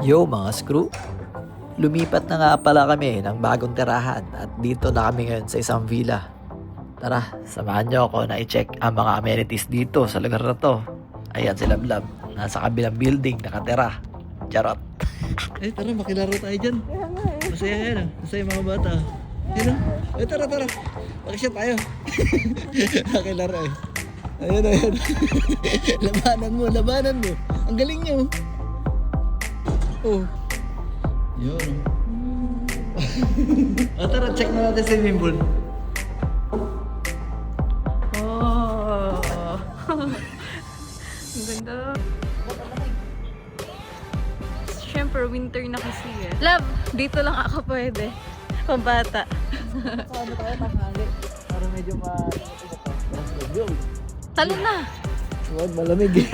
Yo mga screw, lumipat na nga pala kami ng bagong tirahan at dito na kami ngayon sa isang villa. Tara, samahan niyo ako na i-check ang mga amenities dito sa lugar na to. Ayan si Lablab, nasa kabilang building nakatira. Charot. Eh, tara, makilaro tayo dyan. Masaya yan ah. Masaya mga bata. Yan ah. Eh, tara, tara. Pakisya tayo. Makilaro eh. Ayun, ayun. Labanan mo. Ang galing niyo. Oh. Yun. Tara, check na natin sa swimming pool. Oh. Ang ganda. Siyempre, winter na kasi eh. Love, dito lang ako pwede. Pambata. Paano tayo tanghali? Para medyo Let's go. Talo na. Huwag malamig eh.